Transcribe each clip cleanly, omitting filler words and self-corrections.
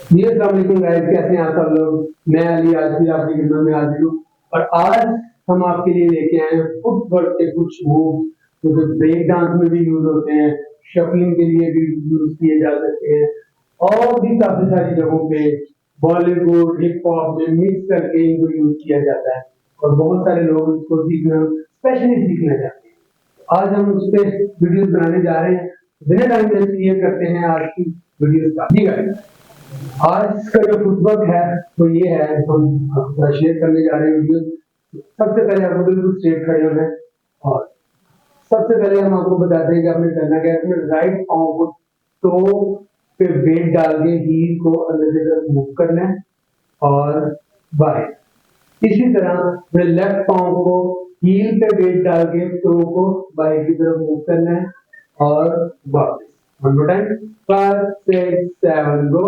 जी अस्सलाम वालेकुम गाइस, कैसे हैं आप सब लोग। मैं अली आज भी आपकी खिदमत में हाजिर हूँ और आज हम आपके लिए लेके आए हैं फुटवर्क के कुछ मूव जो ब्रेक डांस में भी यूज होते हैं, शफलिंग के लिए भी यूज किए जा सकते हैं और भी काफी सारी जगहों पे बॉलीवुड हिप हॉप में मिक्स करके इनको यूज किया जाता है और बहुत सारे लोग इसको सीखना स्पेशली सीखना चाहते हैं। आज हम उस पर वीडियोस बनाने जा रहे हैं। बिना टाइम वेस्ट किए करते हैं आज की वीडियो स्टार्ट। जी गाइस, आज का जो फुटवर्क है तो ये है, हम आपको शेयर करने जा रहे हैं वीडियो। सबसे पहले आपको बिल्कुल स्ट्रेट खड़े होना है और सबसे पहले हम आपको बताते हैं कि आपने करना क्या है। अपने राइट पाँव को टो पे वेट डाल के हील को अंदर की तरफ मूव करना है और बाहर। इसी तरह अपने लेफ्ट पाँव को हील पे वेट डाल के टो को बाहर की तरफ मूव करना है और वापस। One more time, 5 6 7 go.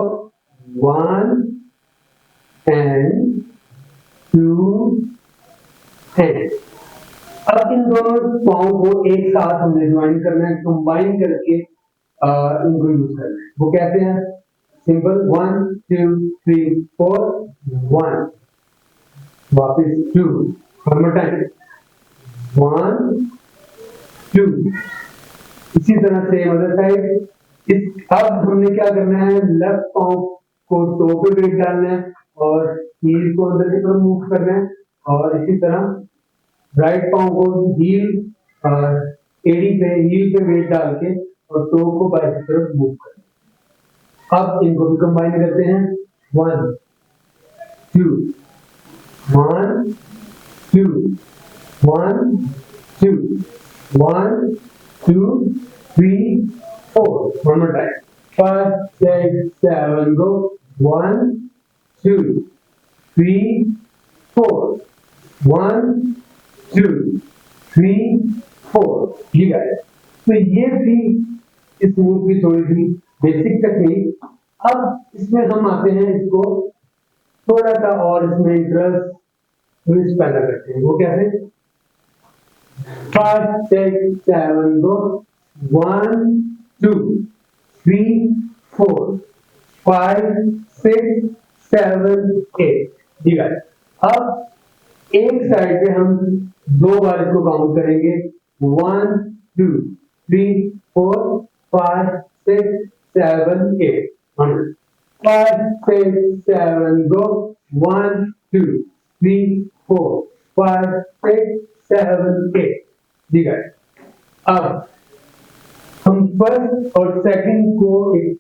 1 and 2 and। अब इन दोनों पाँव को एक साथ हमने ज्वाइन करना है, कंबाइन करके इनको यूज करना है। वो कैसे हैं? सिंपल, 1 2 3 4 1, वापिस 2, वन मोर टाइम, 1 2। इसी तरह से अदर साइड। अब हमने क्या करना है, लेफ्ट पाँव को टो पे वेट डालना है और हील को अंदर की तरफ मूव करना है और इसी तरह राइट पाँव को हील एड़ी पे हील पे वेट डाल के और टो को बाहर की तरफ मूव करना है। अब इनको भी कंबाइन करते हैं, 1 2 1 2 1 2 1 2 3 4, one more time, 5 6 7 go, 1 2 3 4 1 2 3 4। ठीक है, तो ये थी इस मूव की थोड़ी सी बेसिक टेक्निक। अब इसमें हम आते हैं, इसको थोड़ा सा और इसमें इंटरेस्ट ट्विस्ट पैदा करते हैं। वो कैसे? 5 6 7 go, 1 2 3 4 5 6 7 8। ठीक है, अब एक साइड पे हम दो बार इसको काउंट करेंगे, 1 2 3 4 5 6 7 8। 5 6 7 go, 1 2 3 4 5 6 7 8। ठीक है, अब हम फर्स्ट और सेकंड को एक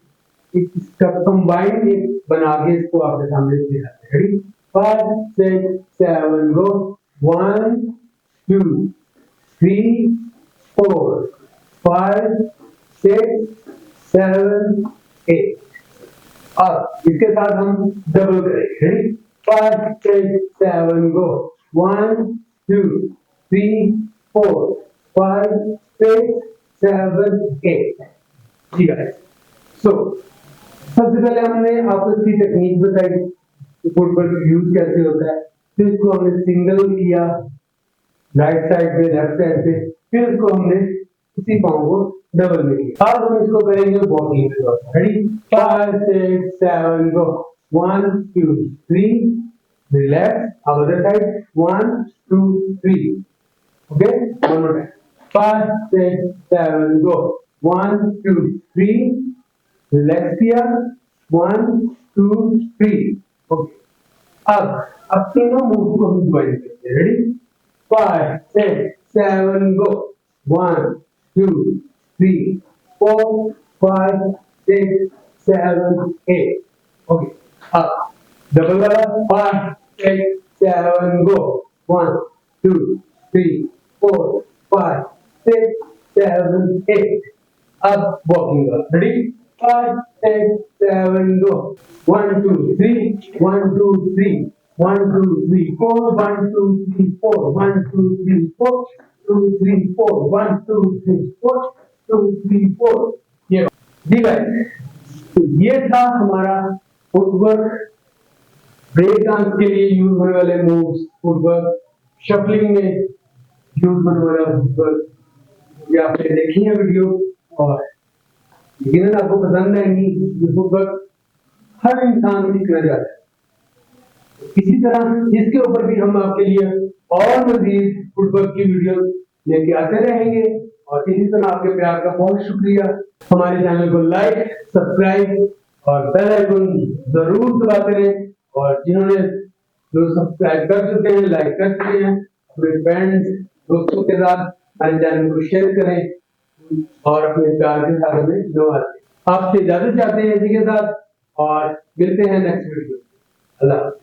इसका कंबाइंड एक बना के इसको आपके सामने दिखाते हैं। 5 6 7 गो, 1 2 3 4 5 6 7 8। अब इसके साथ हम डबल करेंगे। 5 6 7 गो, 1 2 3 4 5 6 7 8। ठीक है, सो सबसे पहले हमने आपको इसकी टेक्निक बताई कि फुटवर्क यूज कैसे होता है। फिर इसको हमने सिंगल किया राइट साइड पे, लेफ्ट साइड पे, फिर इसको हमने उसी पाँव को डबल में किया। अब हम इसको करेंगे वॉकिंग में। रेडी, 5 6 7 गो, 1 2 3 रिलैक्स। अब other side, 1 2 3। Okay, one more time, 5 6 7 गो, 1 2 3 रिलैक्स किया, 1 2 3। ओके, अब तीनों मूव को हम ज्वाइन करते हैं। रेडी, 5 6 7 गो, 1 2 3 4 5 6 7 8। ओके, अब डबल वाला, 5 6 7 गो, 1 2 3 4 5 6 7 8। अब वॉकिंग वाला। रेडी, 5 6 7 गो, 1 2 3 1 2 3 1 2 3 4 1 2 3 4 1 2 3 4 2 3 4 1 2 3 4 2 3 4। ये जी गाइस, तो ये था हमारा फुटवर्क ब्रेक डांस के लिए यूज होने वाले मूव्स। फुटवर्क शफलिंग में यूज होने वाला फुटवर्क, ये आपने देखी है वीडियो और यकीनन आपको पसंद आएंगी ये फुटवर्क। हर इंसान सीखना चाहता है। इसी तरह इसके ऊपर भी हम आपके लिए और मजीद फुटवर्क की वीडियो लेके आते रहेंगे। और इसी तरह आपके प्यार का बहुत शुक्रिया। हमारे चैनल को लाइक, सब्सक्राइब और बेल आइकन जरूर दबाते रहें। और जिन्होंने जो सब्सक्राइब कर चुके हैं, लाइक कर चुके हैं, अपने फ्रेंड्स दोस्तों के साथ हमारे चैनल को शेयर करें और अपने प्यार के साथ हमें नवाजें। आपसे इजाजत चाहते हैं इसी के साथ और मिलते हैं नेक्स्ट वीडियो। अल्लाह।